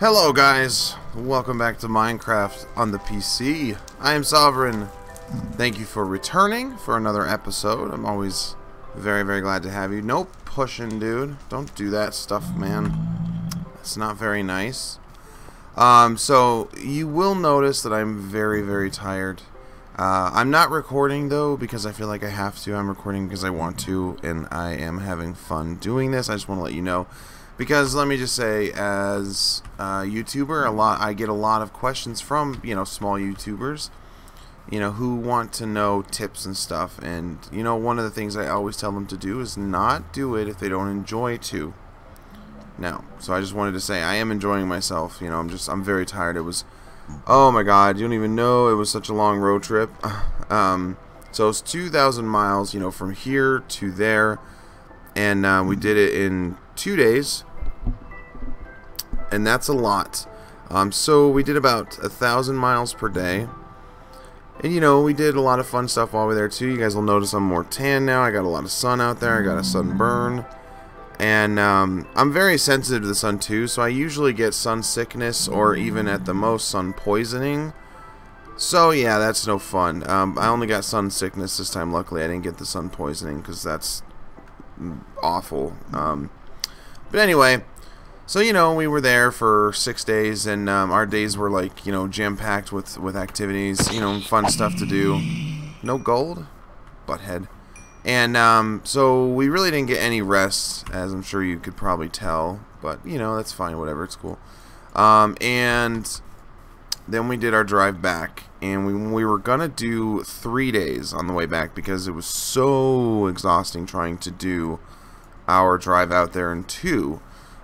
Hello guys, welcome back to Minecraft on the PC. I am Sovereign. Thank you for returning for another episode. I'm always very glad to have you. No pushing, dude. Don't do that stuff, man. It's not very nice. So you will notice that I'm very tired. I'm not recording though because I feel like I have to. I'm recording because I want to, and I am having fun doing this. I just want to let you know. Because let me just say, as a YouTuber, I get a lot of questions from, small YouTubers, who want to know tips and stuff. And, one of the things I always tell them to do is not do it if they don't enjoy to. Now, so I just wanted to say, I am enjoying myself. I'm very tired. It was, oh my God, you don't even know, it was such a long road trip. So it's 2,000 miles, from here to there. And we did it in 2 days, and that's a lot. So we did about 1,000 miles per day, and we did a lot of fun stuff while we were there too. You guys will notice I'm more tan now. I got a lot of sun out there. I got a sunburn, and I'm very sensitive to the sun too, so I usually get sun sickness or even at the most sun poisoning. So yeah, that's no fun. I only got sun sickness this time. Luckily I didn't get the sun poisoning because that's awful. But anyway, so we were there for 6 days, and our days were like jam-packed with activities, fun stuff to do. No gold, butthead. And so we really didn't get any rest, as I'm sure you could probably tell, but that's fine, whatever, it's cool. And then we did our drive back, and we were gonna do 3 days on the way back because it was so exhausting trying to do our drive out there in 2.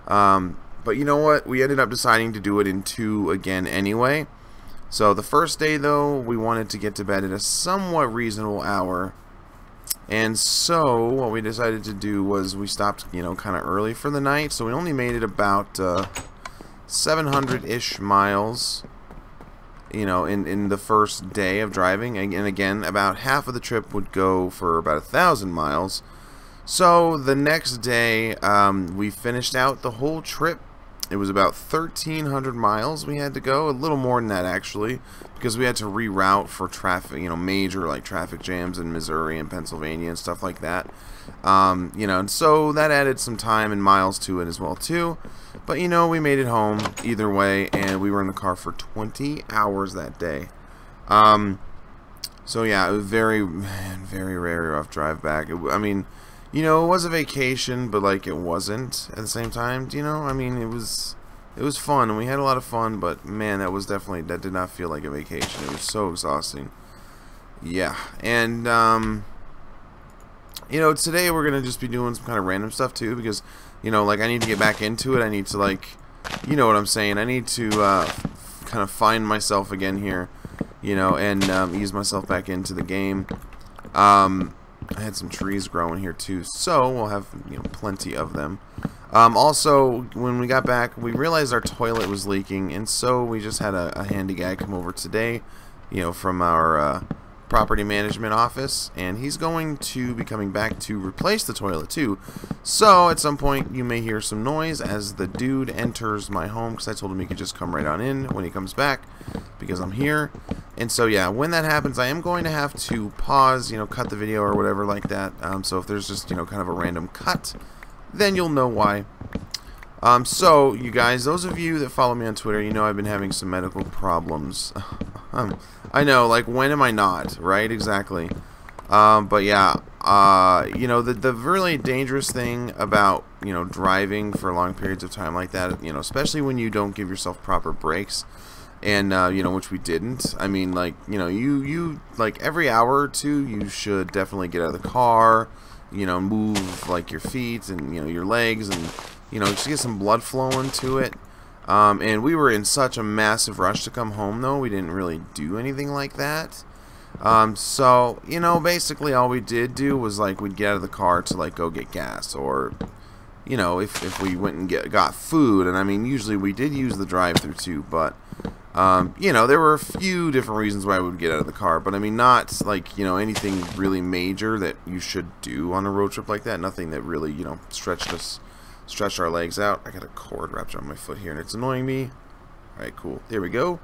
But you know what? We ended up deciding to do it in 2 again anyway. So the first day though, we wanted to get to bed at a somewhat reasonable hour. And so what we decided to do was we stopped, kind of early for the night. So we only made it about 700-ish miles, in the first day of driving. And again, about half of the trip would go for about 1,000 miles. So the next day, we finished out the whole trip. It was about 1,300 miles we had to go, a little more than that actually, because we had to reroute for traffic, major like traffic jams in Missouri and Pennsylvania and stuff like that. And so that added some time and miles to it as well too. But we made it home either way, and we were in the car for 20 hours that day. So yeah, it was very rough drive back. It was a vacation, but like it wasn't at the same time. It was fun, and we had a lot of fun, but man, that did not feel like a vacation. It was so exhausting. Yeah, and today we're gonna just be doing some kind of random stuff too, because like I need to get back into it. I need to what I'm saying. I need to kind of find myself again here, and ease myself back into the game. I had some trees growing here too, so we'll have plenty of them. Also, when we got back, we realized our toilet was leaking, and so we just had a handy guy come over today, from our property management office, and he's going to be coming back to replace the toilet too. So at some point you may hear some noise as the dude enters my home, because I told him he could just come right on in when he comes back because I'm here. And so yeah, when that happens, I am going to have to pause, cut the video or whatever like that. So if there's just kind of a random cut, then you'll know why. So you guys, those of you that follow me on Twitter, I've been having some medical problems. I know, like, when am I not, right? Exactly. But yeah, the really dangerous thing about, driving for long periods of time like that, especially when you don't give yourself proper breaks, and, which we didn't. I mean, like, you like, every hour or two, you should definitely get out of the car, move, like, your feet and, your legs, and, just get some blood flowing to it. And we were in such a massive rush to come home, though. We didn't really do anything like that. So, basically all we did do was, like, we'd get out of the car to, like, go get gas, or, if we went and got food. And, I mean, usually we did use the drive-thru, too, but, there were a few different reasons why we would get out of the car. But, I mean, not, like, anything really major that you should do on a road trip like that. Nothing that really, stretched our legs out. I got a cord wrapped around my foot here, and it's annoying me. Alright, cool. There we go.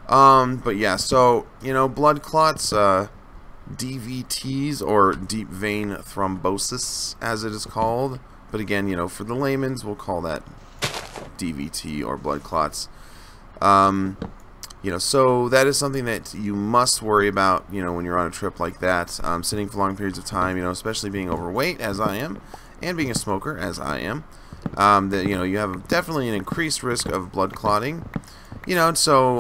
But yeah, so, you know, blood clots, DVTs, or deep vein thrombosis, as it is called. But again, you know, for the layman's, we'll call that DVT, or blood clots. You know, so that is something that you must worry about, you know, when you're on a trip like that. Sitting for long periods of time, you know, especially being overweight, as I am, and being a smoker, as I am. That, you know, you have definitely an increased risk of blood clotting. You know, so,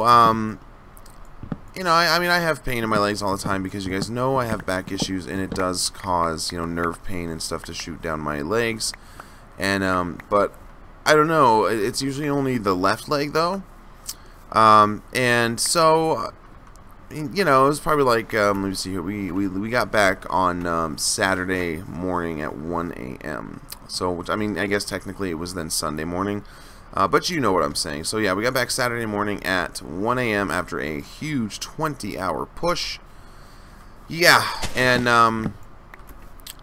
you know, I mean, I have pain in my legs all the time because you guys know I have back issues, and it does cause, you know, nerve pain and stuff to shoot down my legs. And, but, I don't know, it's usually only the left leg, though. And so, you know, it was probably like, let me see here, we got back on, Saturday morning at 1 a.m. So, which, I mean, I guess technically it was then Sunday morning, but you know what I'm saying. So, yeah, we got back Saturday morning at 1 a.m. after a huge 20-hour push. Yeah, and,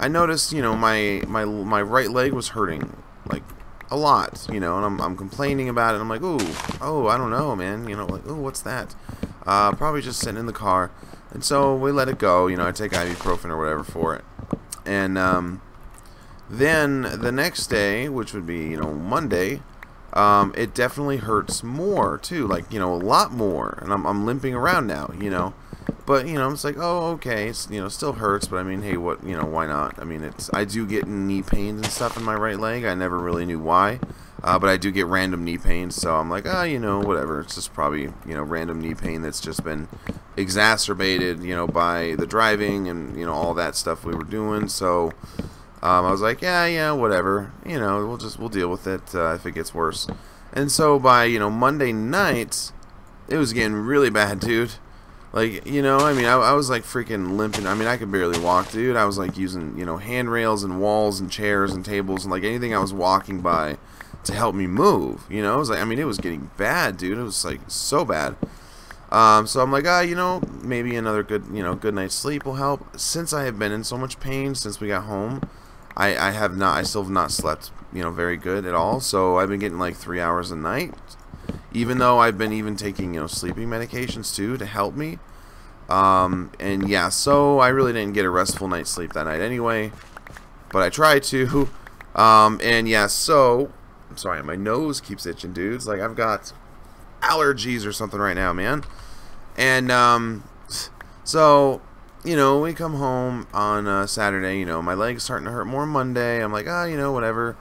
I noticed, you know, my right leg was hurting, like, a lot, you know, and I'm complaining about it. I'm like, oh, I don't know, man, you know, like, what's that? Probably just sitting in the car. And so we let it go, you know, I take ibuprofen or whatever for it. And then the next day, which would be, you know, Monday, it definitely hurts more too, like, you know, a lot more. And I'm limping around now, you know. But, you know, it's like, oh, okay, it's, you know, still hurts, but I mean, hey, what, you know, why not? I mean, I do get knee pains and stuff in my right leg. I never really knew why, but I do get random knee pains, so I'm like, you know, whatever. It's just probably, you know, random knee pain that's just been exacerbated, you know, by the driving and, you know, all that stuff we were doing. So I was like, yeah, whatever. You know, we'll deal with it if it gets worse. And so by, you know, Monday night, it was getting really bad, dude. Like, you know, I mean, I was like freaking limping. I mean, I could barely walk, dude. I was like using, you know, handrails and walls and chairs and tables and like anything I was walking by to help me move. You know, it was like, I mean, it was getting bad, dude. It was like so bad. So I'm like, you know, maybe another good night's sleep will help. Since I have been in so much pain since we got home, I still have not slept, you know, very good at all. So I've been getting like 3 hours a night. Even though I've been even taking, you know, sleeping medications too to help me. And yeah, so I really didn't get a restful night's sleep that night anyway. But I tried to. And yeah, so I'm sorry, my nose keeps itching, dudes. Like I've got allergies or something right now, man. And so, you know, we come home on Saturday, you know, my leg's starting to hurt more Monday. I'm like, you know, whatever.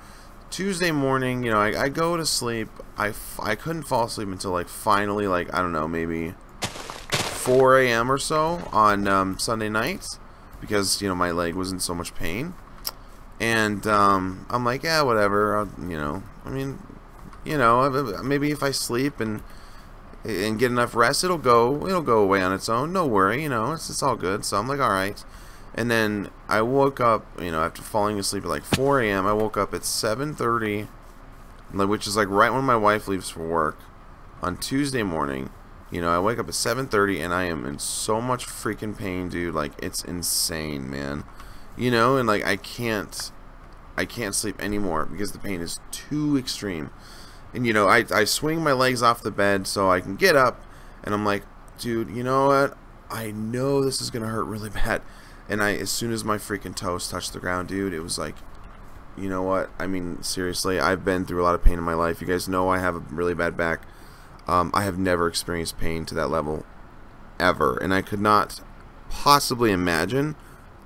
Tuesday morning, you know, I go to sleep. I couldn't fall asleep until like finally, like, I don't know, maybe 4 a.m. or so on Sunday nights because, you know, my leg was in so much pain. And I'm like, yeah, whatever. You know, I mean, you know, maybe if I sleep and get enough rest, it'll go away on its own. No worry, you know, it's all good. So I'm like, all right. And then I woke up, you know, after falling asleep at like 4 a.m. I woke up at 7:30, which is like right when my wife leaves for work on Tuesday morning. You know, I wake up at 7:30 and I am in so much freaking pain, dude. Like, it's insane, man. You know, and like I can't sleep anymore because the pain is too extreme. And you know, I swing my legs off the bed so I can get up, and I'm like, dude, you know what? I know this is gonna hurt really bad. And as soon as my freaking toes touched the ground, dude, it was like, you know what? I mean, seriously, I've been through a lot of pain in my life. You guys know I have a really bad back. I have never experienced pain to that level, ever. And I could not possibly imagine,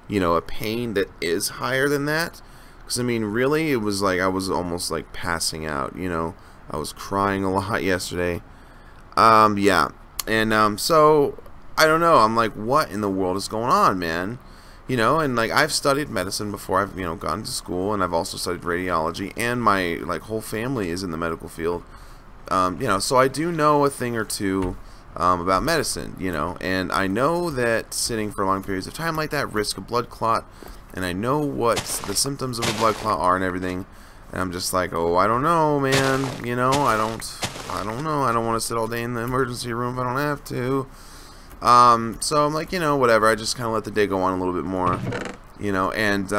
you know, a pain that is higher than that. Because, I mean, really, it was like I was almost like passing out, you know. I was crying a lot yesterday. Yeah. And, so, I don't know. I'm like, what in the world is going on, man? You know, and like I've studied medicine before. I've, you know, gone to school, and I've also studied radiology, and my like whole family is in the medical field. You know, so I do know a thing or two about medicine, you know, and I know that sitting for long periods of time like that risk a blood clot, and I know what the symptoms of a blood clot are and everything. And I'm just like, oh, I don't know, man. You know, I don't know. I don't want to sit all day in the emergency room if I don't have to. So I'm like, you know, whatever. I just kind of let the day go on a little bit more, you know, and,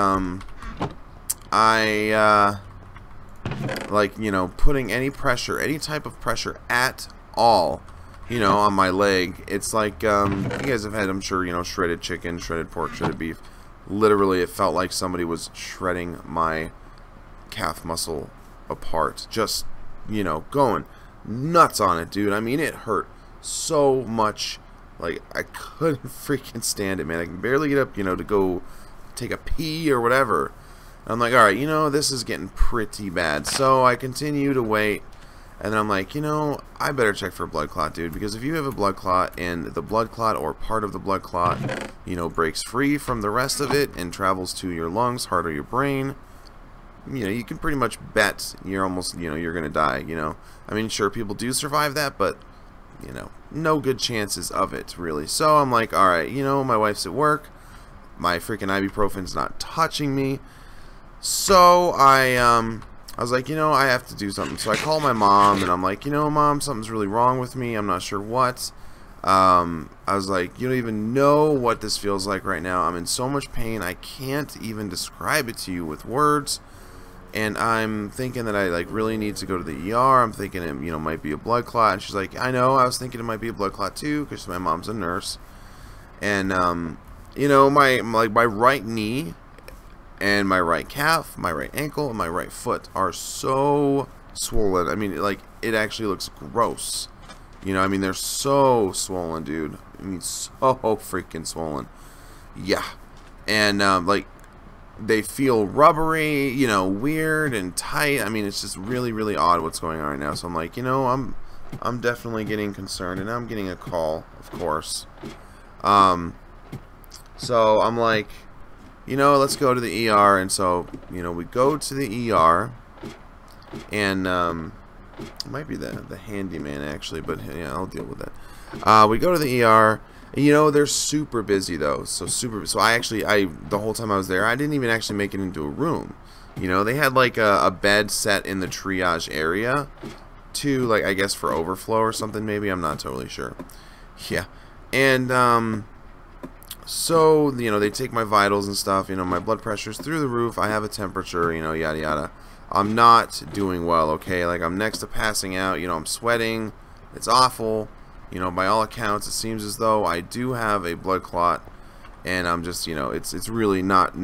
like, you know, putting any pressure, any type of pressure at all, you know, on my leg. It's like, you guys have had, I'm sure, you know, shredded chicken, shredded pork, shredded beef. Literally, it felt like somebody was shredding my calf muscle apart. Just, you know, going nuts on it, dude. I mean, it hurt so much. Like, I couldn't freaking stand it, man. I can barely get up, you know, to go take a pee or whatever. I'm like, alright, you know, this is getting pretty bad. So I continue to wait. And then I'm like, you know, I better check for a blood clot, dude. Because if you have a blood clot and the blood clot or part of the blood clot, you know, breaks free from the rest of it and travels to your lungs, heart, or your brain, you know, you can pretty much bet you're almost, you know, you're going to die, you know. I mean, sure, people do survive that, but, you know, no good chances of it, really. So I'm like, alright, you know, my wife's at work. My freaking ibuprofen's not touching me. So I was like, you know, I have to do something. So I call my mom, and I'm like, you know, Mom, something's really wrong with me. I'm not sure what. I was like, you don't even know what this feels like right now. I'm in so much pain. I can't even describe it to you with words. And I'm thinking that I, like, really need to go to the ER. I'm thinking it, you know, might be a blood clot. And she's like, I know. I was thinking it might be a blood clot, too, because my mom's a nurse. And, you know, my right knee and my right calf, my right ankle, and my right foot are so swollen. I mean, like, it actually looks gross. You know, I mean, they're so swollen, dude. I mean, so freaking swollen. Yeah. And, like, they feel rubbery, you know, weird and tight. I mean, it's just really, really odd what's going on right now. So I'm like, you know, I'm definitely getting concerned, and I'm getting a call, of course. So I'm like, you know, let's go to the ER. And so, you know, we go to the ER, and it might be the handyman actually, but yeah, I'll deal with that. We go to the ER, and, you know, they're super busy though. So the whole time I was there, I didn't even actually make it into a room. You know, they had like a bed set in the triage area to, like, I guess for overflow or something maybe. I'm not totally sure. Yeah. And so, you know, they take my vitals and stuff. You know, my blood pressure's through the roof. I have a temperature, you know, yada yada. I'm not doing well, okay? Like, I'm next to passing out. You know, I'm sweating. It's awful. You know, by all accounts, it seems as though I do have a blood clot, and I'm just, you know, it's really not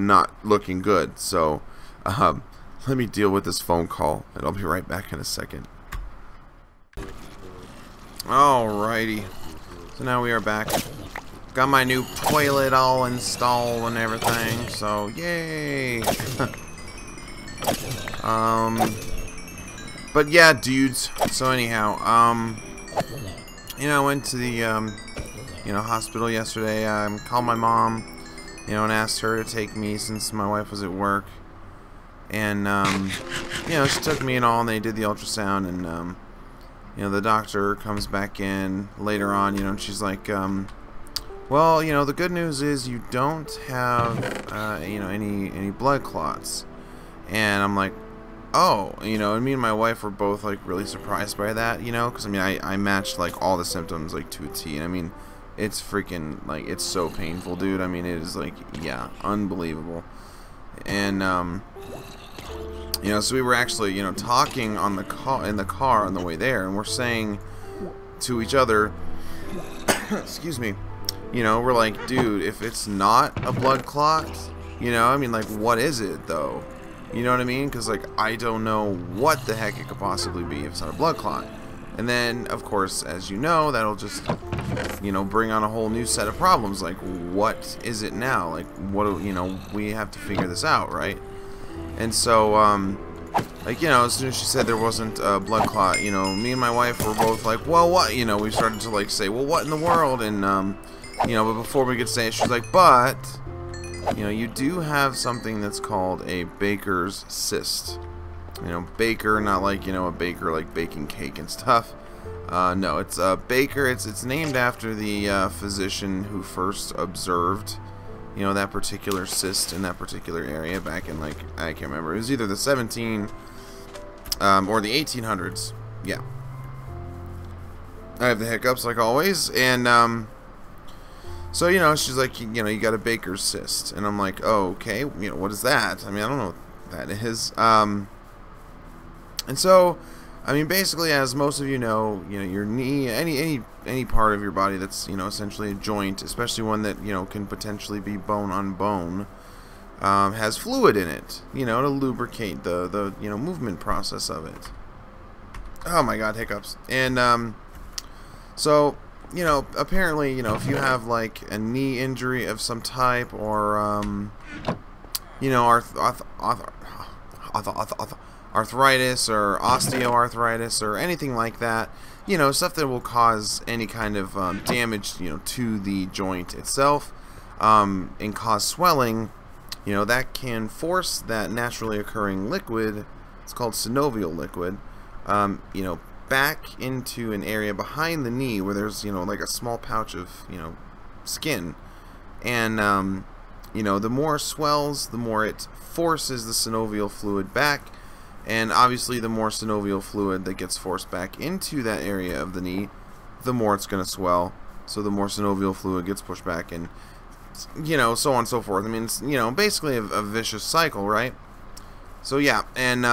looking good. So, let me deal with this phone call, and I'll be right back in a second. Alrighty. So now we are back. Got my new toilet all installed and everything, so yay! But yeah, dudes. So anyhow, you know, I went to the, you know, hospital yesterday. I called my mom, you know, and asked her to take me since my wife was at work. And, you know, she took me and all, and they did the ultrasound, and, you know, the doctor comes back in later on, you know, and she's like, well, you know, the good news is you don't have, you know, any blood clots. And I'm like, oh, you know, and me and my wife were both, like, really surprised by that, you know, because, I mean, I matched, like, all the symptoms, like, to a T, and, I mean, it's freaking, like, it's so painful, dude. I mean, it is, like, yeah, unbelievable. And, you know, so we were actually, you know, talking on the in the car on the way there, and we're saying to each other, excuse me, you know, we're like, dude, if it's not a blood clot, you know, I mean, like, what is it, though? You know what I mean? Because, like, I don't know what the heck it could possibly be if it's not a blood clot. And then, of course, as you know, that'll just, you know, bring on a whole new set of problems. Like, what is it now? Like, what do, you know, we have to figure this out, right? And so, like, you know, as soon as she said there wasn't a blood clot, you know, me and my wife were both like, well, what? You know, we started to, like, say, well, what in the world? And, you know, but before we could say it, she's like, but, you know, you do have something that's called a Baker's cyst. You know, baker, not like, you know, a baker like baking cake and stuff. No, it's a baker. It's named after the physician who first observed, you know, that particular cyst in that particular area back in, like, I can't remember. It was either the 17 or the 1800s. Yeah. I have the hiccups like always, and so, you know, she's like, you know, you got a Baker's cyst, and I'm like, oh, okay, you know, what is that? I mean, I don't know what that is. And so, I mean, basically, as most of you know, your knee, any part of your body that's, essentially a joint, especially one that, can potentially be bone on bone, has fluid in it, to lubricate the movement process of it. Oh my God, hiccups. And so, apparently, if you have like a knee injury of some type, or arthritis or osteoarthritis or anything like that, stuff that will cause any kind of damage, to the joint itself, and cause swelling, that can force that naturally occurring liquid, it's called synovial liquid, back into an area behind the knee where there's, like a small pouch of, skin. And, the more it swells, the more it forces the synovial fluid back. And obviously, the more synovial fluid that gets forced back into that area of the knee, the more it's going to swell. So the more synovial fluid gets pushed back, and, so on and so forth. I mean, it's, basically a vicious cycle, right? So, yeah, and,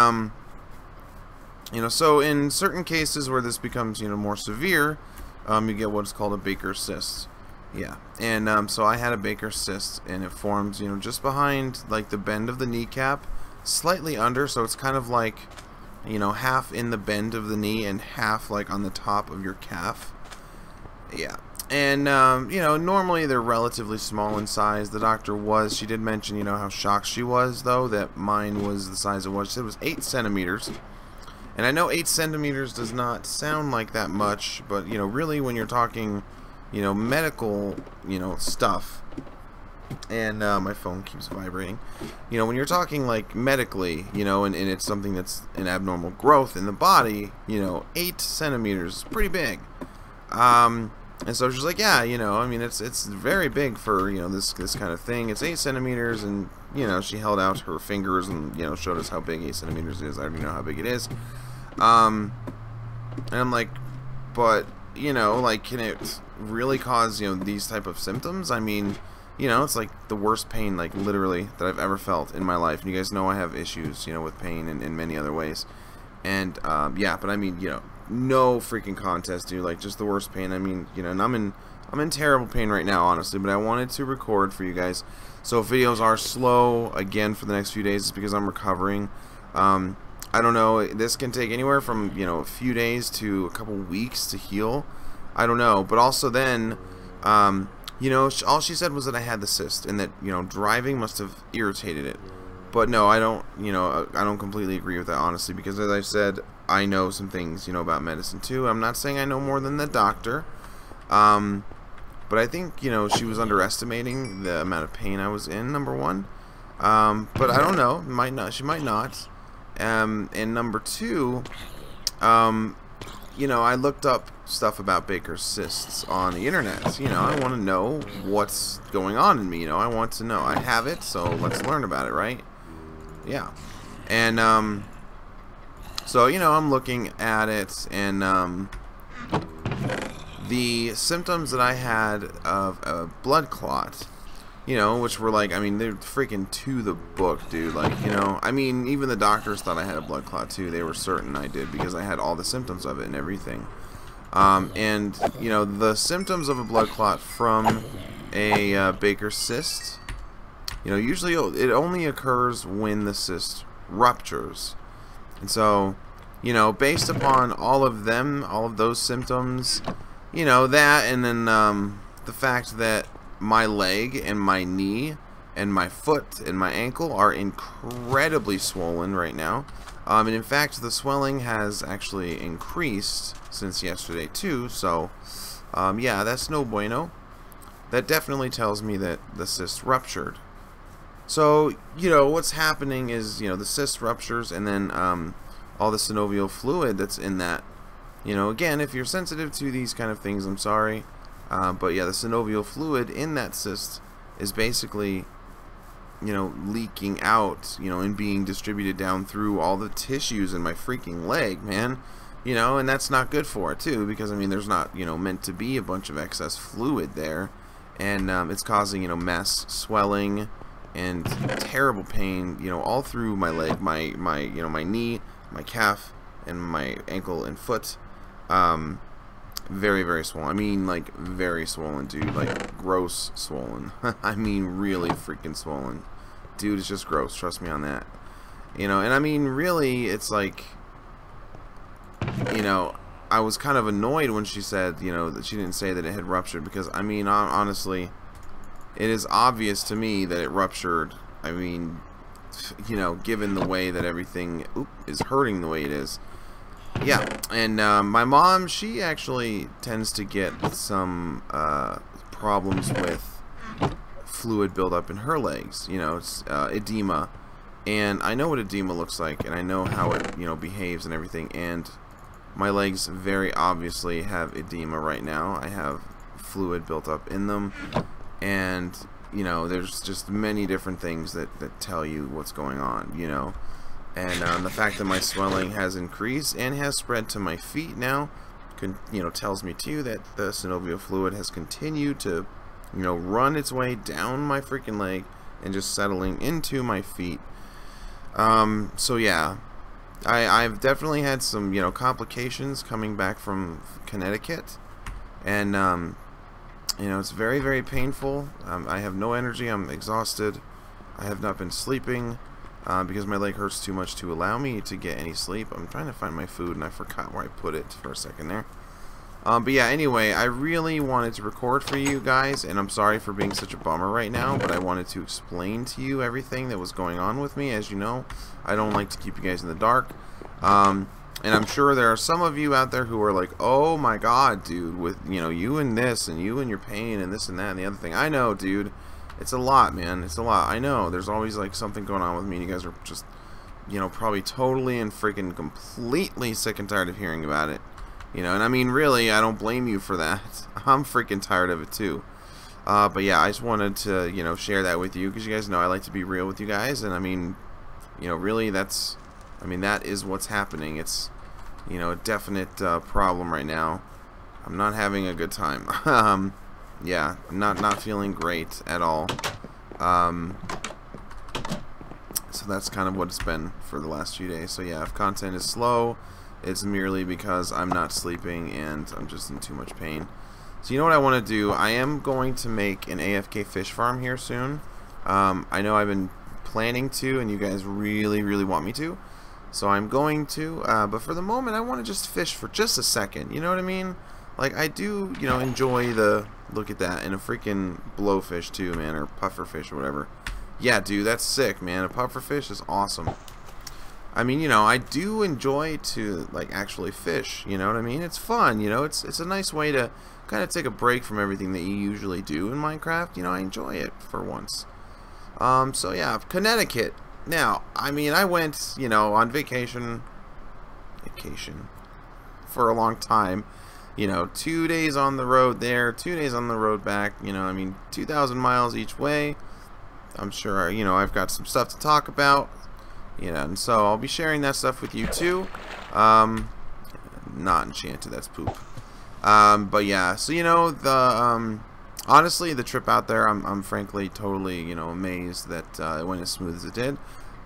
so in certain cases where this becomes, more severe, you get what's called a Baker's cyst. Yeah, and so I had a Baker's cyst, and it forms, just behind, like, the bend of the kneecap, slightly under, so it's kind of like, half in the bend of the knee and half, like, on the top of your calf. Yeah, and, normally they're relatively small in size. The doctor she did mention, how shocked she was, though, that mine was the size it was. She said it was 8 centimeters. And I know 8 centimeters does not sound like that much, but, really when you're talking, medical, stuff, and my phone keeps vibrating, when you're talking, like, medically, and it's something that's an abnormal growth in the body, 8 centimeters is pretty big. And so she's like, yeah, I mean, it's very big for, this kind of thing. It's 8 centimeters, and, she held out her fingers and, showed us how big 8 centimeters is. I already know how big it is. And I'm like, but, like, can it really cause, these type of symptoms? I mean, it's like the worst pain, like, literally, that I've ever felt in my life. And you guys know I have issues, with pain in many other ways. And, yeah, but I mean, no freaking contest, dude. Like, just the worst pain. I mean, and I'm in terrible pain right now, honestly. But I wanted to record for you guys. So if videos are slow, again, for the next few days, it's because I'm recovering. I don't know, this can take anywhere from, a few days to a couple weeks to heal. I don't know, but also then, all she said was that I had the cyst, and that, driving must have irritated it. But no, I don't, I don't completely agree with that, honestly, because as I said, I know some things, about medicine too. I'm not saying I know more than the doctor, but I think, she was underestimating the amount of pain I was in, number one. But I don't know, might not, she might not. And number two, I looked up stuff about Baker's cysts on the internet. I want to know what's going on in me. I want to know. I have it, so let's learn about it, right? Yeah. And, so, I'm looking at it, and, the symptoms that I had of a blood clot, which were like, I mean, they're freaking to the book, dude. Like, I mean, even the doctors thought I had a blood clot too. They were certain I did because I had all the symptoms of it and everything. And, the symptoms of a blood clot from a Baker's cyst, usually it only occurs when the cyst ruptures. And so, based upon all of those symptoms, that, and then the fact that my leg and my knee and my foot and my ankle are incredibly swollen right now. And in fact, the swelling has actually increased since yesterday too. So, yeah, that's no bueno. That definitely tells me that the cyst ruptured. So, what's happening is, the cyst ruptures, and then all the synovial fluid that's in that. Again, if you're sensitive to these kind of things, I'm sorry. But yeah, the synovial fluid in that cyst is basically, leaking out, and being distributed down through all the tissues in my freaking leg, man. And that's not good for it too, because I mean, there's not, meant to be a bunch of excess fluid there, and it's causing, mass swelling and terrible pain, all through my leg, my knee, my calf, and my ankle and foot. Very, very swollen. I mean, like, very swollen, dude. Like, gross swollen. I mean, really freaking swollen. Dude, it's just gross. Trust me on that. You know, and I mean, really, it's like, you know, I was kind of annoyed when she said, you know, that she didn't say that it had ruptured, because, I mean, honestly, it is obvious to me that it ruptured. I mean, you know, given the way that everything is hurting the way it is. Yeah, and my mom, she actually tends to get some problems with fluid buildup in her legs. You know, it's edema, and I know what edema looks like, and I know how it, you know, behaves and everything. And my legs very obviously have edema right now. I have fluid built up in them, and you know, there's just many different things that tell you what's going on. You know. And the fact that my swelling has increased and has spread to my feet now, you know, tells me too that the synovial fluid has continued to, you know, run its way down my freaking leg and just settling into my feet. So yeah, I've definitely had some, you know, complications coming back from Connecticut, and you know, it's very, very painful. I have no energy. I'm exhausted. I have not been sleeping. Because my leg hurts too much to allow me to get any sleep. I'm trying to find my food, and I forgot where I put it for a second there. But yeah, anyway, I really wanted to record for you guys, and I'm sorry for being such a bummer right now, but I wanted to explain to you everything that was going on with me. As you know, I don't like to keep you guys in the dark. And I'm sure there are some of you out there who are like, oh my god, dude, with, you know, you and this, and you and your pain, and this and that, and the other thing. I know, dude. It's a lot, man. It's a lot. I know. There's always, like, something going on with me, and you guys are just, you know, probably totally and freaking completely sick and tired of hearing about it. You know, and I mean, really, I don't blame you for that. I'm freaking tired of it, too. But yeah, I just wanted to, you know, share that with you, because you guys know I like to be real with you guys, and I mean, you know, really, that's, I mean, that is what's happening. It's, you know, a definite problem right now. I'm not having a good time. Yeah, I'm not feeling great at all. So that's kind of what it's been for the last few days. So yeah, if content is slow, it's merely because I'm not sleeping and I'm just in too much pain. So you know what I want to do? I am going to make an AFK fish farm here soon. I know I've been planning to, and you guys really, really want me to. So I'm going to, but for the moment I want to just fish for just a second. You know what I mean? Like, I do, you know, enjoy the, look at that, and a freaking blowfish too, man, or pufferfish or whatever. Yeah, dude, that's sick, man. A pufferfish is awesome. I mean, you know, I do enjoy to, like, actually fish, you know what I mean? It's fun, you know, it's a nice way to kind of take a break from everything that you usually do in Minecraft. You know, I enjoy it for once. So yeah, Connecticut. Now, I mean, I went, you know, on vacation for a long time. You know, 2 days on the road there, 2 days on the road back. You know, I mean, 2,000 miles each way. I'm sure, you know, I've got some stuff to talk about. You know, and so I'll be sharing that stuff with you too. Not enchanted, that's poop. But yeah, so you know, the honestly, the trip out there, I'm frankly totally, you know, amazed that it went as smooth as it did.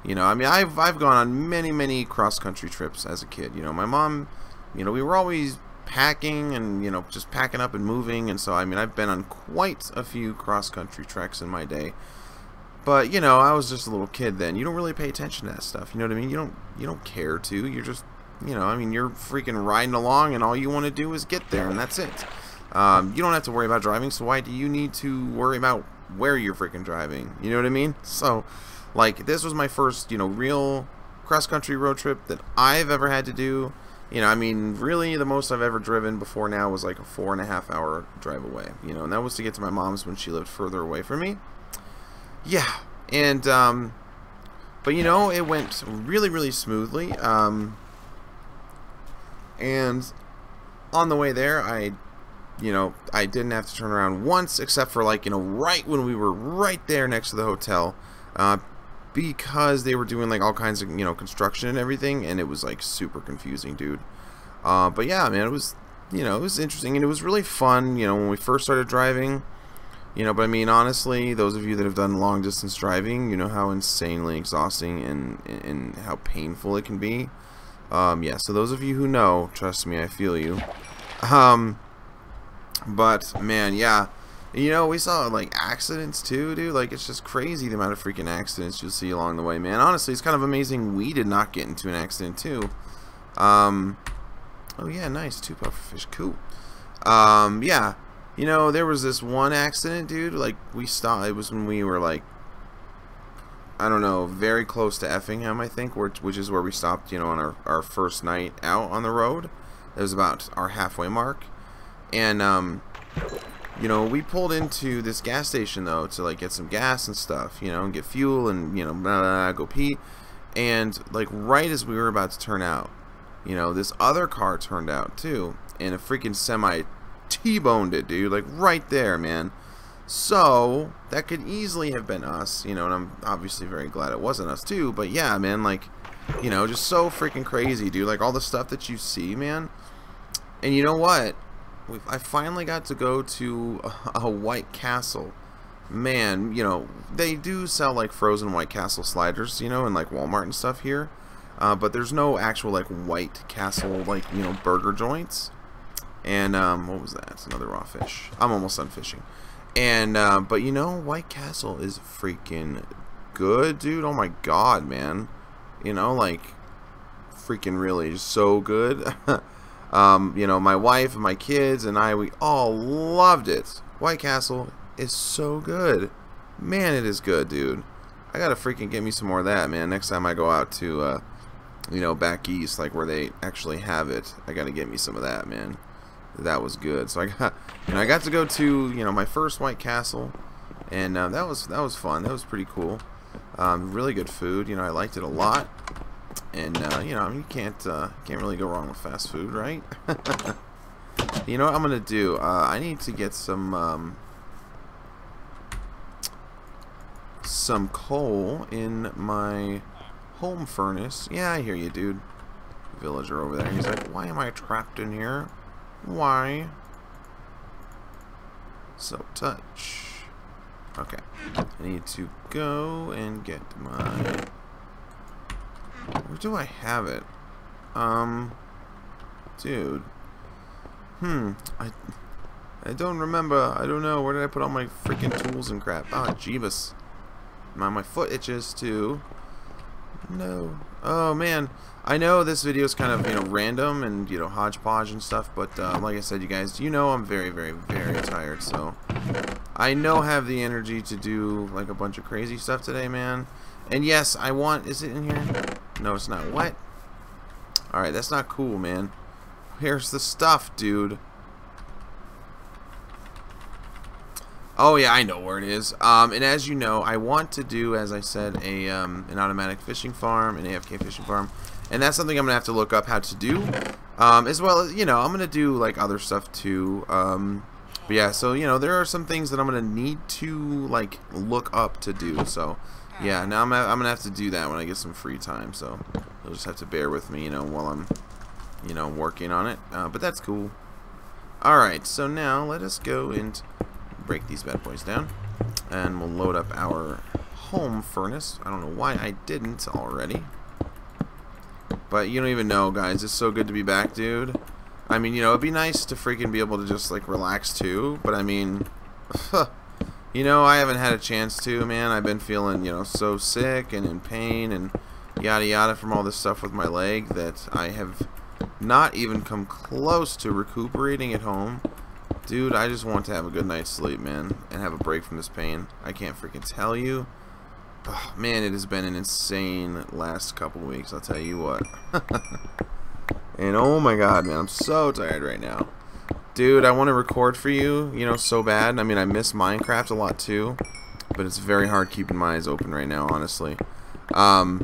You know, I mean, I've gone on many cross-country trips as a kid. You know, my mom, you know, we were always packing and, you know, just packing up and moving, and so I mean, I've been on quite a few cross-country treks in my day. But you know, I was just a little kid then. You don't really pay attention to that stuff. You know what I mean? You don't care to. You're just, you know, I mean, you're freaking riding along, and all you want to do is get there, and that's it. You don't have to worry about driving, so why do you need to worry about where you're freaking driving? You know what I mean? So, like, this was my first, you know, real cross-country road trip that I've ever had to do. You know, I mean, really, the most I've ever driven before now was like a 4.5 hour drive away. You know, and that was to get to my mom's when she lived further away from me. Yeah, and, but you know, it went really smoothly. And on the way there, I didn't have to turn around once, except for, like, you know, right when we were right there next to the hotel, because they were doing, like, all kinds of, you know, construction and everything, and it was, like, super confusing, dude. But yeah, man, it was, you know, it was interesting, and it was really fun, you know, when we first started driving, you know. But I mean, honestly, those of you that have done long distance driving, you know how insanely exhausting and how painful it can be. Yeah, so those of you who know, trust me, I feel you. But, man, yeah. You know, we saw, like, accidents, too, dude. Like, it's just crazy the amount of freaking accidents you'll see along the way, man. Honestly, it's kind of amazing we did not get into an accident, too. Oh, yeah, nice. 2 pufferfish. Cool. Yeah. You know, there was this one accident, dude. Like, we stopped. It was when we were, like, I don't know, very close to Effingham, I think, which is where we stopped, you know, on our first night out on the road. It was about our halfway mark. And, you know, we pulled into this gas station, though, to, like, get some gas and stuff, you know, and get fuel and, you know, blah, blah, blah, go pee. And, like, right as we were about to turn out, you know, this other car turned out, too. And a freaking semi T-boned it, dude. Like, right there, man. So, that could easily have been us, you know, and I'm obviously very glad it wasn't us, too. But, yeah, man, like, you know, just so freaking crazy, dude. Like, all the stuff that you see, man. And you know what? I finally got to go to a White Castle. Man, you know, they do sell, like, frozen White Castle sliders, you know, in, like, Walmart and stuff here. But there's no actual, like, White Castle, like, you know, burger joints. And, what was that? It's another raw fish. I'm almost done fishing. And, but, you know, White Castle is freaking good, dude. Oh, my God, man. You know, like, freaking really so good. You know, my wife and my kids and I, we all loved it. White Castle is so good. Man, it is good, dude. I gotta freaking get me some more of that, man. Next time I go out to, you know, back east, like where they actually have it, I gotta get me some of that, man. That was good. So I got, you know, I got to go to, you know, my first White Castle, and that was fun. That was pretty cool. Really good food. You know, I liked it a lot. And, you know, I mean, you can't really go wrong with fast food, right? You know what I'm going to do? I need to get some coal in my home furnace. Yeah, I hear you, dude. Villager over there. He's like, why am I trapped in here? Why? So, touch. Okay. I need to go and get my... Where do I have it? Dude. I don't remember. I don't know. Where did I put all my freaking tools and crap? Ah, Jeebus. My foot itches too. No. Oh, man. I know this video is kind of, you know, random and, you know, hodgepodge and stuff, but, like I said, you guys, you know I'm very, very, very tired, so I know I have the energy to do, like, a bunch of crazy stuff today, man. And yes, I want... Is it in here? No, it's not. What? Alright, that's not cool, man. Here's the stuff, dude. Oh, yeah, I know where it is. And as you know, I want to do, as I said, an automatic fishing farm, an AFK fishing farm. And that's something I'm going to have to look up how to do. As well as, you know, I'm going to do, like, other stuff, too. But, yeah, so, you know, there are some things that I'm going to need to, like, look up to do, so... Yeah, now I'm going to have to do that when I get some free time, so you'll just have to bear with me, you know, while I'm, you know, working on it. But that's cool. Alright, so now let us go and break these bad boys down. And we'll load up our home furnace. I don't know why I didn't already. But you don't even know, guys. It's so good to be back, dude. I mean, you know, it'd be nice to freaking be able to just, like, relax, too. But, I mean... You know, I haven't had a chance to, man. I've been feeling, you know, so sick and in pain and yada yada from all this stuff with my leg that I have not even come close to recuperating at home. Dude, I just want to have a good night's sleep, man, and have a break from this pain. I can't freaking tell you. Oh, man, it has been an insane last couple weeks, I'll tell you what. And oh my god, man, I'm so tired right now. Dude, I want to record for you, you know, so bad. I mean, I miss Minecraft a lot, too. But it's very hard keeping my eyes open right now, honestly. And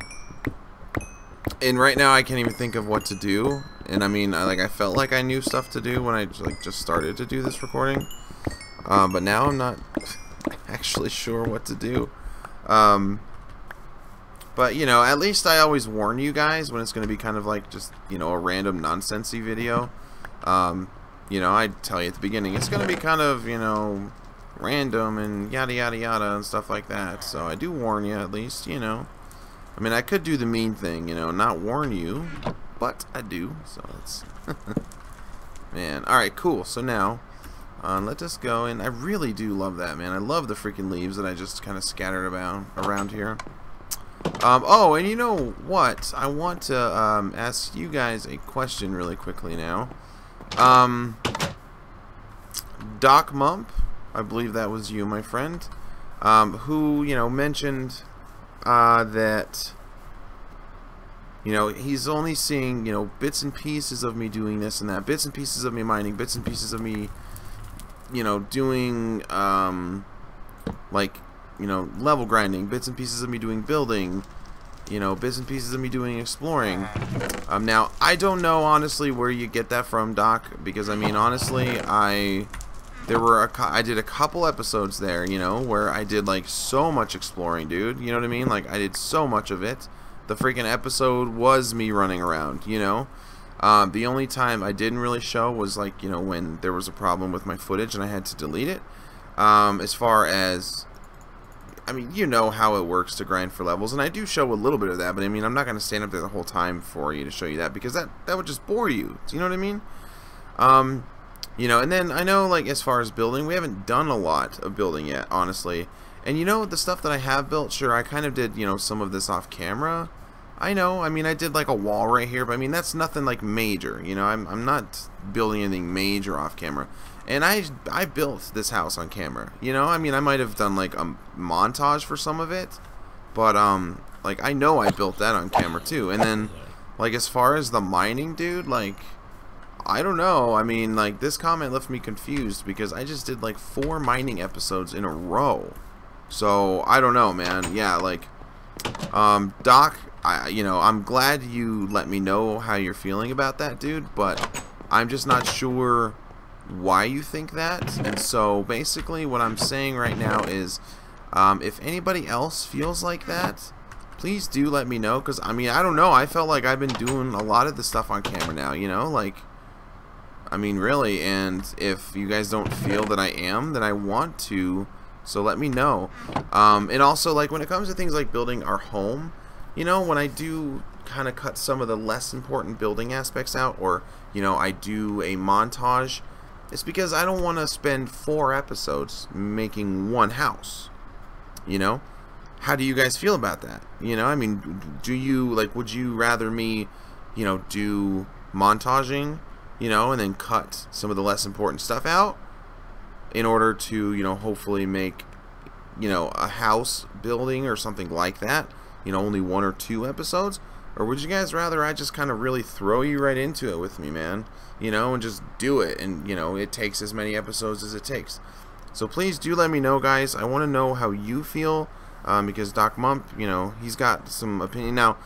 right now, I can't even think of what to do. And, I mean, I felt like I knew stuff to do when I, like, just started to do this recording. But now I'm not actually sure what to do. But, you know, at least I always warn you guys when it's going to be kind of like just, you know, a random nonsense-y video. You know, I tell you at the beginning, it's going to be kind of, you know, random and yada yada yada and stuff like that. So I do warn you at least, you know. I mean, I could do the mean thing, you know, not warn you. but I do, so it's man. Alright, cool. So now let us go, and I really do love that, man. I love the freaking leaves that I just kind of scattered around here. Oh, and you know what? I want to ask you guys a question really quickly now. Doc Mump, I believe that was you, my friend, who, you know, mentioned that, you know, he's only seeing, you know, bits and pieces of me doing this and that, bits and pieces of me mining, bits and pieces of me, you know, doing, like, you know, level grinding, bits and pieces of me doing building, you know, bits and pieces of me doing exploring. Now, I don't know, honestly, where you get that from, Doc, because, I mean, honestly, I did a couple episodes there, you know, where I did, like, so much exploring, dude, you know what I mean? Like, I did so much of it. The freaking episode was me running around, you know? The only time I didn't really show was, like, you know, when there was a problem with my footage and I had to delete it. As far as, I mean, you know how it works to grind for levels, and I do show a little bit of that, but I mean, I'm not going to stand up there the whole time for you to show you that, because that would just bore you. Do you know what I mean? You know, and then I know, like, as far as building, we haven't done a lot of building yet, honestly. And you know, the stuff that I have built, sure, I kind of did, you know, some of this off camera. I know, I mean, I did like a wall right here, but I mean, that's nothing like major, you know, I'm not building anything major off camera. And I built this house on camera, you know, I mean, I might have done like a montage for some of it, but, like, I know I built that on camera too. And then, like, as far as the mining, dude, like, I don't know, I mean, like, this comment left me confused, because I just did like 4 mining episodes in a row. So, I don't know, man, yeah, like, Doc, you know, I'm glad you let me know how you're feeling about that, dude, but I'm just not sure why you think that. And so basically what I'm saying right now is, if anybody else feels like that, please do let me know, because I mean, I don't know, I felt like I've been doing a lot of the stuff on camera now, you know, like, I mean, really. And if you guys don't feel that I am, then I want to, so let me know. And also, like, when it comes to things like building our home, you know, when I do kind of cut some of the less important building aspects out, or, you know, I do a montage, it's because I don't want to spend 4 episodes making one house, you know? How do you guys feel about that? You know, I mean, do you, like, would you rather me, you know, do montaging, you know, and then cut some of the less important stuff out in order to, you know, hopefully make, you know, a house building or something like that, you know, only 1 or 2 episodes? Or would you guys rather I just kind of really throw you right into it with me, man, you know, and just do it, and, you know, it takes as many episodes as it takes. So please do let me know, guys. I want to know how you feel, because Doc Mump, you know, he's got some opinion. Now,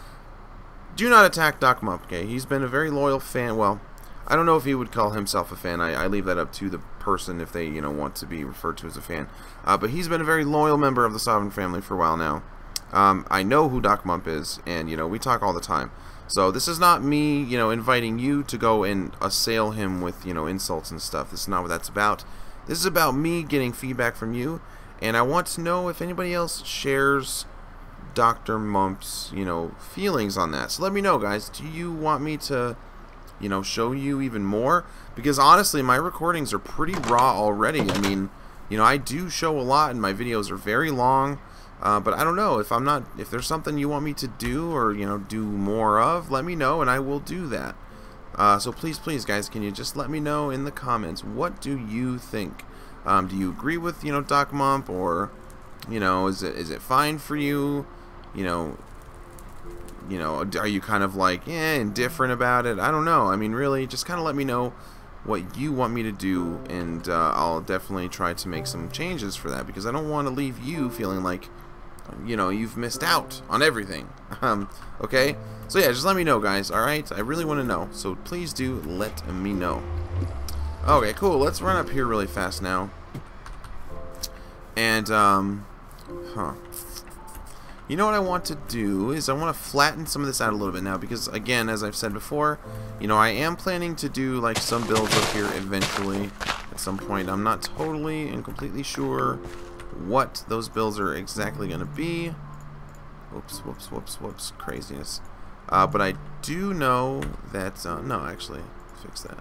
do not attack Doc Mump, okay? He's been a very loyal fan. Well, I don't know if he would call himself a fan. I leave that up to the person if they, you know, want to be referred to as a fan. But he's been a very loyal member of the Sovereign family for a while now. I know who Doc Mump is, and, you know, we talk all the time. So this is not me, you know, inviting you to go and assail him with, you know, insults and stuff. This is not what that's about. This is about me getting feedback from you, and I want to know if anybody else shares Dr. Mump's, you know, feelings on that. So let me know, guys. Do you want me to, you know, show you even more? Because honestly, my recordings are pretty raw already. I mean, you know, I do show a lot, and my videos are very long. But I don't know, if there's something you want me to do, or, you know, do more of, let me know and I will do that. So please, guys, can you just let me know in the comments, what do you think? Do you agree with, you know, Doc Mump, or, you know, is it fine for you? You know, are you kind of like, indifferent about it? I don't know. I mean, really, just kind of let me know what you want me to do, and I'll definitely try to make some changes for that, because I don't want to leave you feeling like, you know, you've missed out on everything. Okay? So yeah, just let me know, guys, alright? I really want to know, so please do let me know. Okay, cool, let's run up here really fast now. And, you know what I want to do is I want to flatten some of this out a little bit now, because, again, as I've said before, you know, I am planning to do, like, some builds up here eventually at some point. I'm not totally and completely sure what those builds are exactly going to be. Whoops, craziness. But I do know that... no, actually, fix that.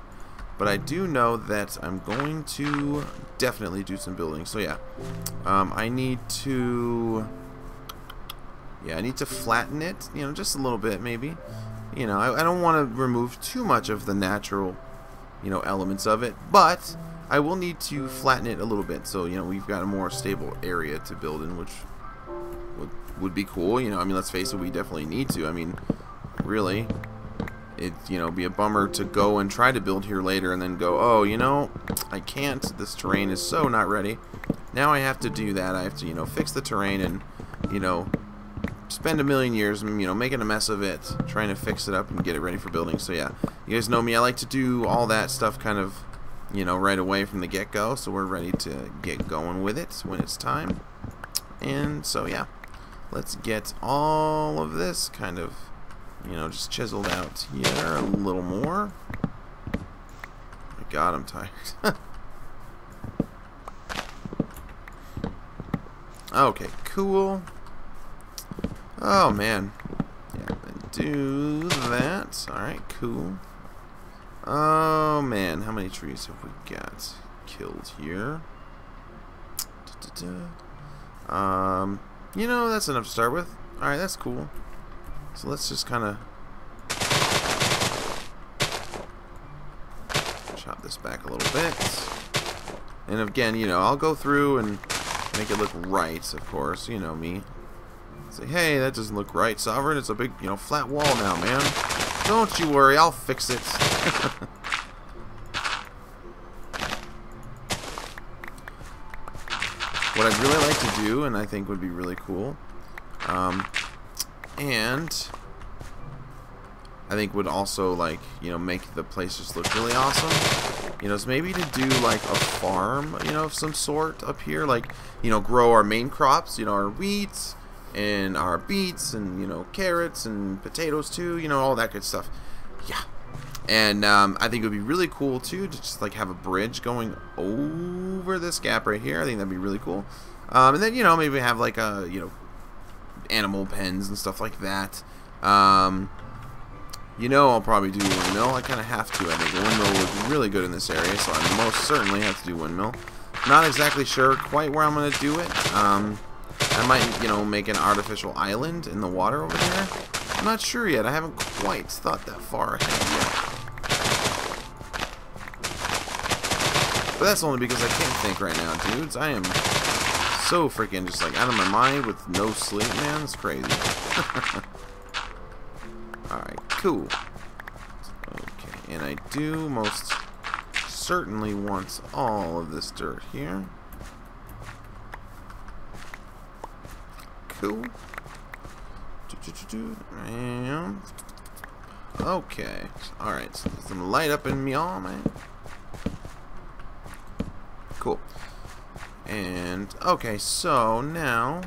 But I do know that I'm going to definitely do some building. So yeah, I need to... Yeah, I need to flatten it, you know, just a little bit maybe. You know, I don't want to remove too much of the natural, you know, elements of it. But I will need to flatten it a little bit. So, you know, we've got a more stable area to build in, which would be cool. You know, I mean, let's face it, we definitely need to. I mean, really, it'd, you know, be a bummer to go and try to build here later and then go, oh, you know, I can't. This terrain is so not ready. Now I have to do that. I have to, you know, fix the terrain and, you know, spend a million years, you know, making a mess of it, trying to fix it up and get it ready for building. So yeah, you guys know me. I like to do all that stuff kind of, you know, right away from the get-go. So we're ready to get going with it when it's time. And so yeah, let's get all of this kind of, you know, just chiseled out here a little more. My God, I'm tired. Okay, cool. Oh man, yeah, do that. All right, cool. Oh man, how many trees have we got killed here? You know, that's enough to start with. All right, that's cool. So let's just kind of chop this back a little bit. And again, you know, I'll go through and make it look right, of course. You know me. Say, hey, that doesn't look right, Sovereign. It's a big, you know, flat wall now, man. Don't you worry, I'll fix it. What I'd really like to do, and I think would be really cool, and I think would also, like, you know, make the place just look really awesome, you know, is maybe to do like a farm, you know, of some sort up here, like, you know, grow our main crops, you know, our wheat and our beets and, you know, carrots and potatoes too, you know, all that good stuff. Yeah. And I think it would be really cool too to just like have a bridge going over this gap right here. I think that'd be really cool. And then, you know, maybe have like a, you know, animal pens and stuff like that. You know, I'll probably do windmill. I kind of have to. I think a windmill would be really good in this area, so I most certainly have to do windmill. Not exactly sure quite where I'm going to do it. I might, you know, make an artificial island in the water over there. I'm not sure yet. I haven't quite thought that far ahead yet. But that's only because I can't think right now, dudes. I am so freaking just like out of my mind with no sleep, man. It's crazy. Alright, cool. Okay, and I do most certainly want all of this dirt here. Cool. And okay. Alright, so there's some light up in me all, man. Cool. And okay, so now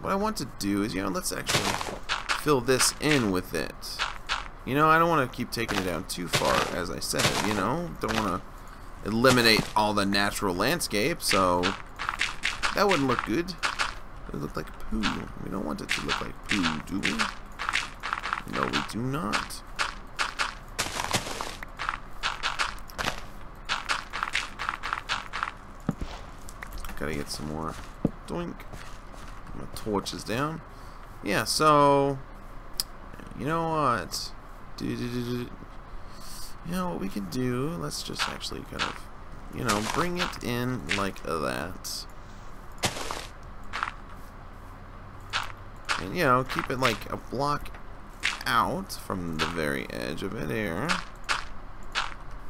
what I want to do is, you know, let's actually fill this in with it. You know, I don't want to keep taking it down too far, as I said, you know. Don't want to eliminate all the natural landscape, so that wouldn't look good. It would look like poo. We don't want it to look like poo, do we? No, we do not. Gotta get some more doink. My torches down. Yeah, so you know what? You know what we can do? Let's just actually kind of, you know, bring it in like that. And, you know, keep it like a block out from the very edge of it here.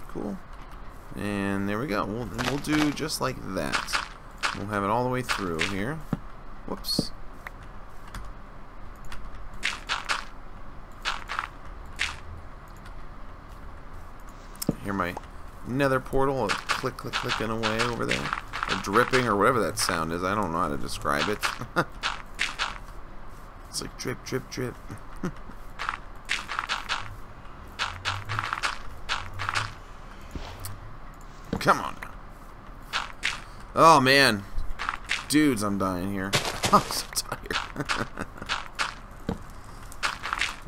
Cool. And there we go. We'll do just like that. We'll have it all the way through here. Whoops. Hear my nether portal clicking away over there. Or dripping, or whatever that sound is. I don't know how to describe it. It's like drip, drip, drip. Come on now. Oh man. Dudes, I'm dying here. I'm so tired.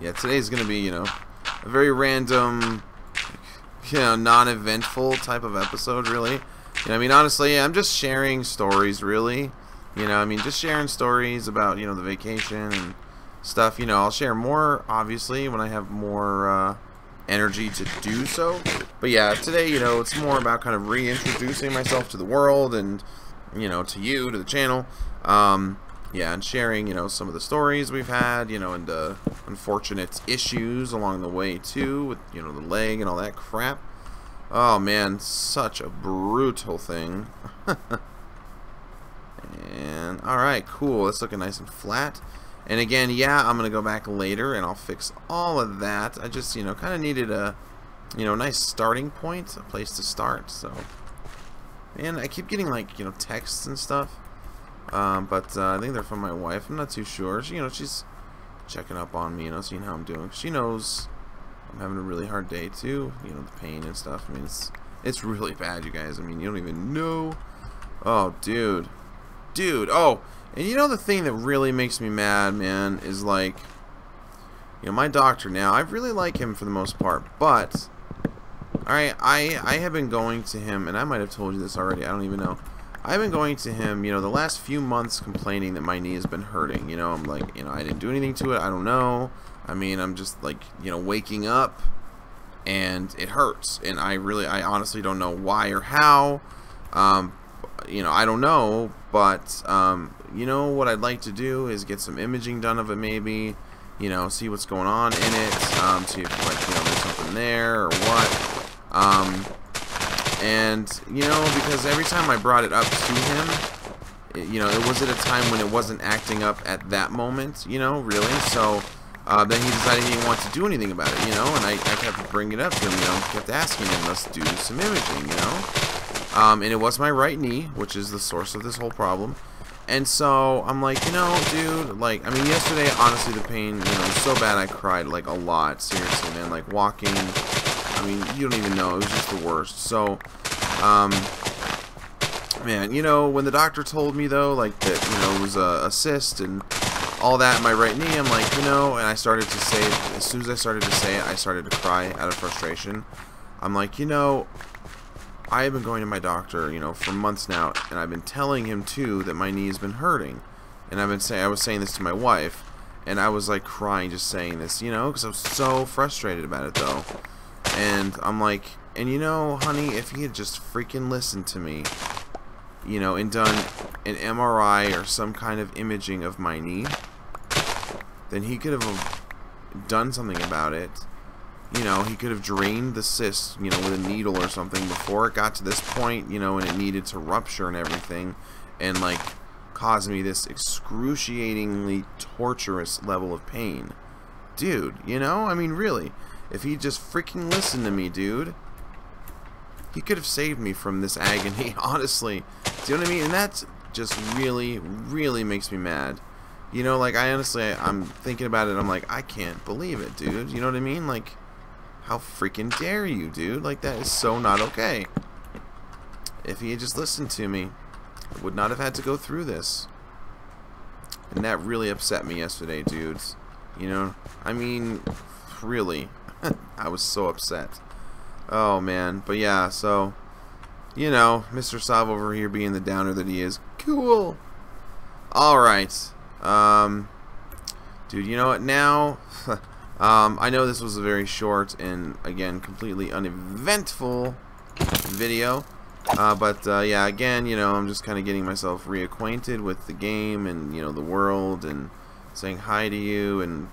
yeah, today's gonna be, you know, a very random, you know, non-eventful type of episode, really. You know, I mean, honestly, I'm just sharing stories, really. You know, I mean, just sharing stories about, you know, the vacation and stuff. You know, I'll share more, obviously, when I have more energy to do so. But yeah, today, you know, it's more about kind of reintroducing myself to the world and, you know, to you, to the channel. Yeah, and sharing, you know, some of the stories we've had, you know, and unfortunate issues along the way, too, with, you know, the leg and all that crap. Oh, man, such a brutal thing. And, alright, cool. That's looking nice and flat. And again, yeah, I'm going to go back later and I'll fix all of that. I just, you know, kind of needed a, you know, nice starting point, a place to start, so. And I keep getting, like, you know, texts and stuff. But I think they're from my wife. I'm not too sure. She, you know, she's checking up on me, you know, seeing how I'm doing. She knows I'm having a really hard day too. You know, the pain and stuff. I mean, it's really bad, you guys. I mean, you don't even know. Oh, dude. Oh, and you know the thing that really makes me mad, man, is like, you know, my doctor now. I really like him for the most part, but alright, I have been going to him, and I might have told you this already. I don't even know. I've been going to him, you know, the last few months complaining that my knee has been hurting. You know, I'm like, you know, I didn't do anything to it. I don't know. I mean, I'm just like, you know, waking up and it hurts. And I honestly don't know why or how. You know, I don't know. But, you know, what I'd like to do is get some imaging done of it maybe. You know, see what's going on in it. See if, like, you know, there's something there or what. And, you know, because every time I brought it up to him, you know, it was at a time when it wasn't acting up at that moment, you know, really. So then he decided he didn't want to do anything about it, you know, and I kept bringing it up to him, you know, kept asking him, let's do some imaging, you know. And it was my right knee, which is the source of this whole problem. And so I'm like, you know, dude, like, I mean, yesterday, honestly, the pain, you know, was so bad I cried, like, a lot, seriously, man, like, walking. I mean, you don't even know. It was just the worst. So, man, you know, when the doctor told me, though, like, that, you know, it was a cyst and all that in my right knee, I'm like, you know, and I started to say it, as soon as I started to say it, I started to cry out of frustration. I'm like, you know, I have been going to my doctor, you know, for months now, and I've been telling him, too, that my knee has been hurting. And I was saying this to my wife, and I was, like, crying just saying this, you know, because I was so frustrated about it, though. And I'm like, and you know, honey, if he had just freaking listened to me, you know, and done an MRI or some kind of imaging of my knee, then he could have done something about it. You know, he could have drained the cyst, you know, with a needle or something before it got to this point, you know, and it needed to rupture and everything, and, like, cause me this excruciatingly torturous level of pain. Dude, you know, I mean, really. If he just freaking listened to me, dude, he could have saved me from this agony, honestly. Do you know what I mean? And that just really, really makes me mad. You know, like, I'm thinking about it, I'm like, I can't believe it, dude. You know what I mean? Like, how freaking dare you, dude? Like, that is so not okay. If he had just listened to me, I would not have had to go through this. And that really upset me yesterday, dudes. You know? I mean, really. I was so upset. Oh, man. But yeah, so, you know, Mr. Sav over here being the downer that he is. Cool. Alright. Dude, you know what? Now, I know this was a very short and, again, completely uneventful video. But yeah, again, you know, I'm just kind of getting myself reacquainted with the game and, you know, the world and saying hi to you and,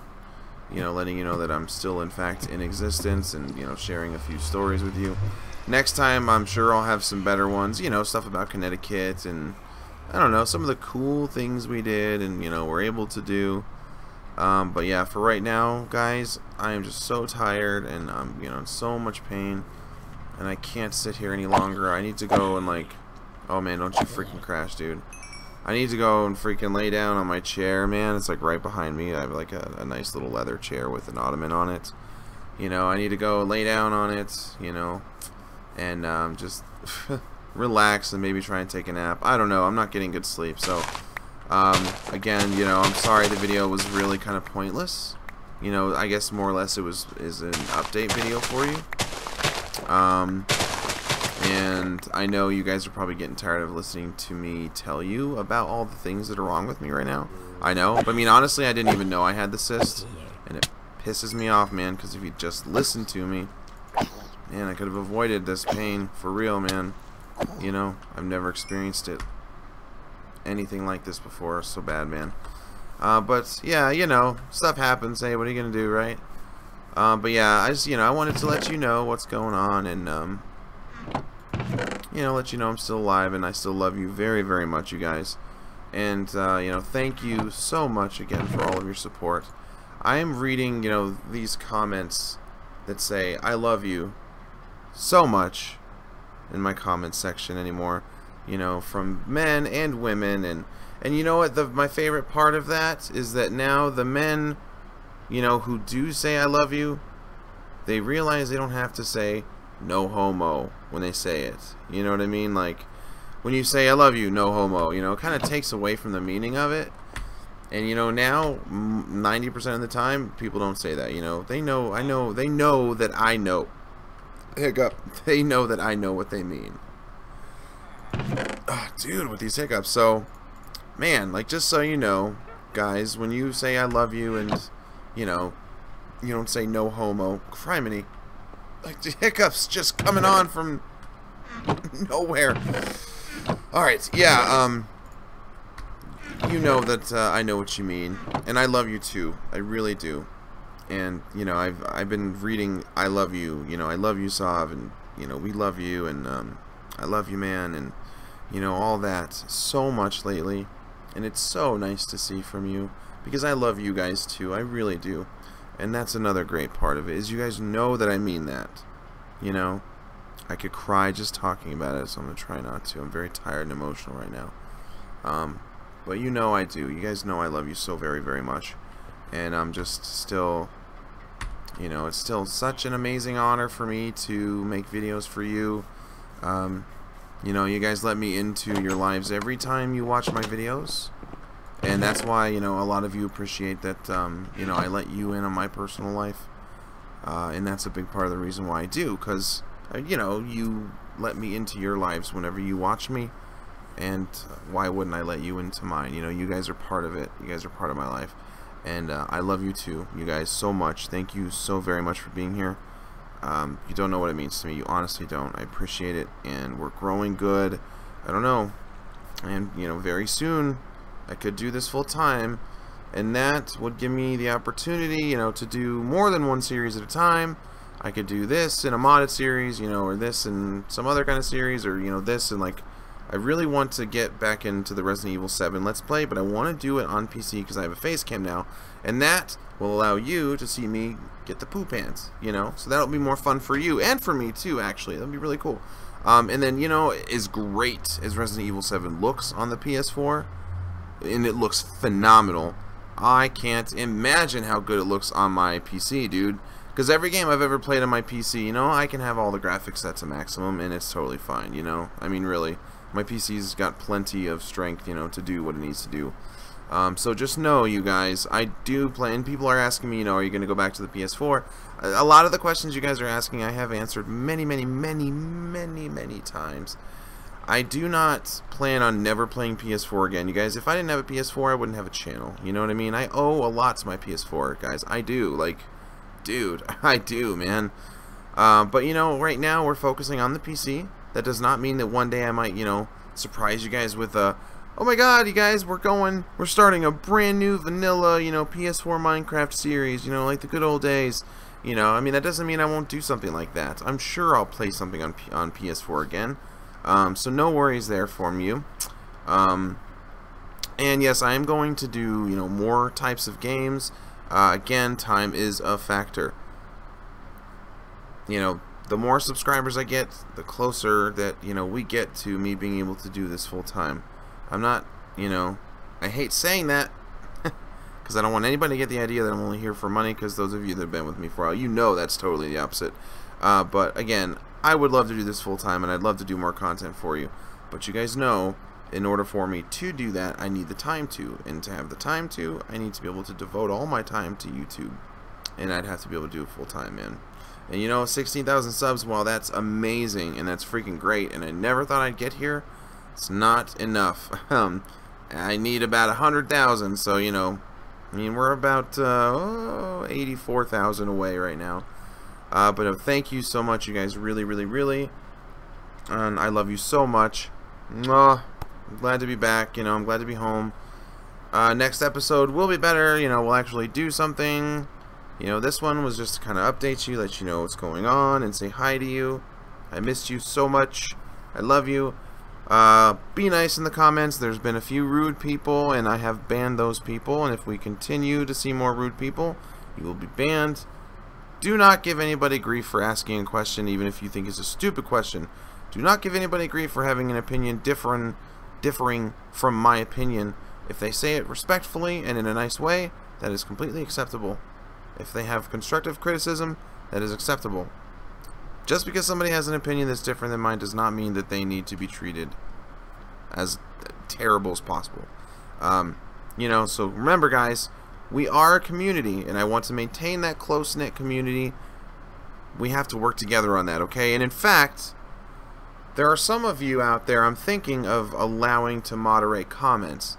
you know, letting you know that I'm still, in fact, in existence and, you know, sharing a few stories with you. Next time, I'm sure I'll have some better ones, you know, stuff about Connecticut and, I don't know, some of the cool things we did and, you know, we're able to do. But yeah, for right now, guys, I am just so tired and I'm, you know, in so much pain and I can't sit here any longer. I need to go and, like, oh man, don't you freaking crash, dude. I need to go and freaking lay down on my chair, man. It's like right behind me. I have like a nice little leather chair with an ottoman on it. You know, I need to go lay down on it, you know, and just relax and maybe try and take a nap. I don't know. I'm not getting good sleep. So, again, you know, I'm sorry the video was really kind of pointless. you know, I guess more or less is an update video for you. And I know you guys are probably getting tired of listening to me tell you about all the things that are wrong with me right now. I know, but I mean, honestly, I didn't even know I had the cyst, and it pisses me off, man, because if you just listened to me, man, I could have avoided this pain for real, man. You know, I've never experienced it anything like this before. So bad, man. But yeah, you know, stuff happens. Hey, what are you gonna do, right? But yeah, I just, you know, I wanted to let you know what's going on, and you know, let you know I'm still alive and I still love you very, very much, you guys. And you know, thank you so much again for all of your support. I am reading, you know, these comments that say I love you so much in my comment section anymore, you know, from men and women, and you know what, my favorite part of that is that now the men, you know, who do say I love you, they realize they don't have to say no homo when they say it. You know what I mean? Like, when you say I love you, no homo, you know, it kind of takes away from the meaning of it. And you know, now 90% of the time people don't say that. You know, they know, they know that I know. Hiccup. They know that I know what they mean. Oh, dude, with these hiccups. So, man, like, just so you know, guys, when you say I love you and, you know, you don't say no homo, criminy. Like, the hiccups just coming on from nowhere. Alright, yeah, you know that I know what you mean, and I love you too. I really do. And, you know, I've been reading I love you, you know, I love you, Sav, and, you know, we love you, and I love you, man, and, you know, all that so much lately. And it's so nice to see from you, because I love you guys too. I really do. And that's another great part of it, is you guys know that I mean that. You know, I could cry just talking about it, so I'm going to try not to. I'm very tired and emotional right now. But you know I do. You guys know I love you so very, very much. And I'm just still, you know, it's still such an amazing honor for me to make videos for you. You know, you guys let me into your lives every time you watch my videos. And that's why, you know, a lot of you appreciate that, you know, I let you in on my personal life. And that's a big part of the reason why I do. Because, you know, you let me into your lives whenever you watch me. And why wouldn't I let you into mine? You know, you guys are part of it. You guys are part of my life. And I love you too, you guys, so much. Thank you so very much for being here. You don't know what it means to me. You honestly don't. I appreciate it. And we're growing good. I don't know. And, you know, very soon I could do this full time. And that would give me the opportunity, you know, to do more than one series at a time. I could do this in a modded series, you know, or this in some other kind of series, or, you know, this and, like, I really want to get back into the Resident Evil 7 Let's Play, but I want to do it on PC because I have a face cam now, and that will allow you to see me get the poo pants, you know, so that'll be more fun for you, and for me too, actually. That'll be really cool. And then, you know, as great as Resident Evil 7 looks on the PS4, and it looks phenomenal, I can't imagine how good it looks on my PC, dude. Because every game I've ever played on my PC, you know, I can have all the graphics set to maximum, and it's totally fine, you know. I mean, really. My PC's got plenty of strength, you know, to do what it needs to do. So just know, you guys, I do play, and people are asking me, you know, are you going to go back to the PS4? A lot of the questions you guys are asking, I have answered many, many, many, many, many times. I do not plan on never playing PS4 again. You guys, if I didn't have a PS4, I wouldn't have a channel. You know what I mean? I owe a lot to my PS4, guys. I do. Like, dude, I do, man. But, you know, right now we're focusing on the PC. That does not mean that one day I might, you know, surprise you guys with a, oh my god, you guys, we're starting a brand new vanilla, you know, PS4 Minecraft series, you know, like the good old days. You know, I mean, that doesn't mean I won't do something like that. I'm sure I'll play something on PS4 again. So no worries there from you. And yes, I am going to do, you know, more types of games. Again, time is a factor. You know, the more subscribers I get, the closer that, you know, we get to me being able to do this full time. I'm not, you know, I hate saying that because I don't want anybody to get the idea that I'm only here for money, because those of you that have been with me for a while, you know that's totally the opposite. But again, I would love to do this full time, and I'd love to do more content for you. But you guys know, in order for me to do that, I need the time to. And to have the time to, I need to be able to devote all my time to YouTube. and I'd have to be able to do it full time, man. And you know, 16,000 subs, while that's amazing and that's freaking great, and I never thought I'd get here, it's not enough. I need about 100,000, so you know, I mean, we're about 84,000 away right now. But thank you so much, you guys, really, really, really. And I love you so much. Mwah. I'm glad to be back, you know, I'm glad to be home. Next episode will be better, you know, we'll actually do something. You know, this one was just to kind of update you, let you know what's going on, and say hi to you. I missed you so much. I love you. Be nice in the comments. There's been a few rude people, and I have banned those people, and if we continue to see more rude people, you will be banned. Do not give anybody grief for asking a question, even if you think it's a stupid question. Do not give anybody grief for having an opinion differing from my opinion. If they say it respectfully and in a nice way, that is completely acceptable. If they have constructive criticism, that is acceptable. Just because somebody has an opinion that's different than mine does not mean that they need to be treated as terrible as possible. You know, so remember, guys, we are a community, and I want to maintain that close-knit community. We have to work together on that, okay? And in fact, there are some of you out there I'm thinking of allowing to moderate comments.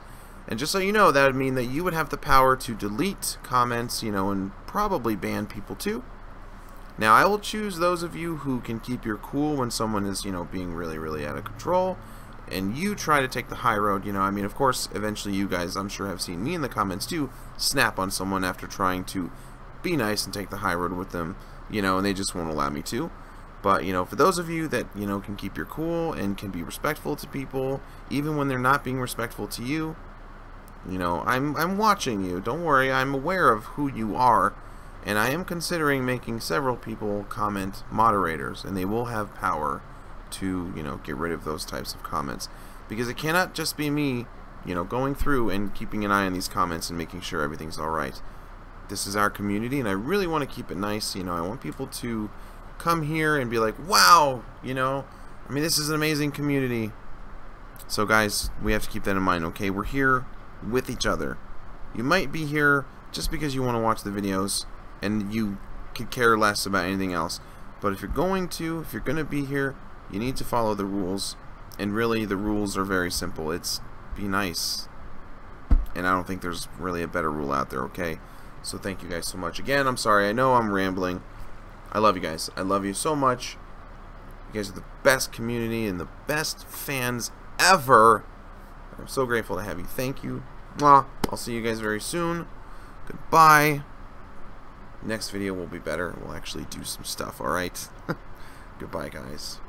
And just so you know, that would mean that you would have the power to delete comments, you know, and probably ban people too. Now, I will choose those of you who can keep your cool when someone is, you know, being really, really out of control. And you try to take the high road, you know. I mean, of course, eventually you guys, I'm sure, have seen me in the comments too snap on someone after trying to be nice and take the high road with them, you know, and they just won't allow me to. But, you know, for those of you that, you know, can keep your cool and can be respectful to people, even when they're not being respectful to you, you know, I'm watching you. Don't worry, I'm aware of who you are, and I am considering making several people comment moderators, and they will have power to, you know, get rid of those types of comments, because it cannot just be me, you know, going through and keeping an eye on these comments and making sure everything's alright. This is our community, and I really want to keep it nice. You know, I want people to come here and be like, wow, you know, I mean, this is an amazing community. So guys, we have to keep that in mind, okay? We're here with each other. You might be here just because you want to watch the videos and you could care less about anything else, but if you're going to be here, you need to follow the rules. And really, the rules are very simple. It's be nice, and I don't think there's really a better rule out there, okay? So thank you guys so much. Again, I'm sorry, I know I'm rambling. I love you guys. I love you so much. You guys are the best community and the best fans ever. I'm so grateful to have you. Thank you. Mwah. I'll see you guys very soon. Goodbye. Next video will be better. We'll actually do some stuff, alright? Goodbye, guys.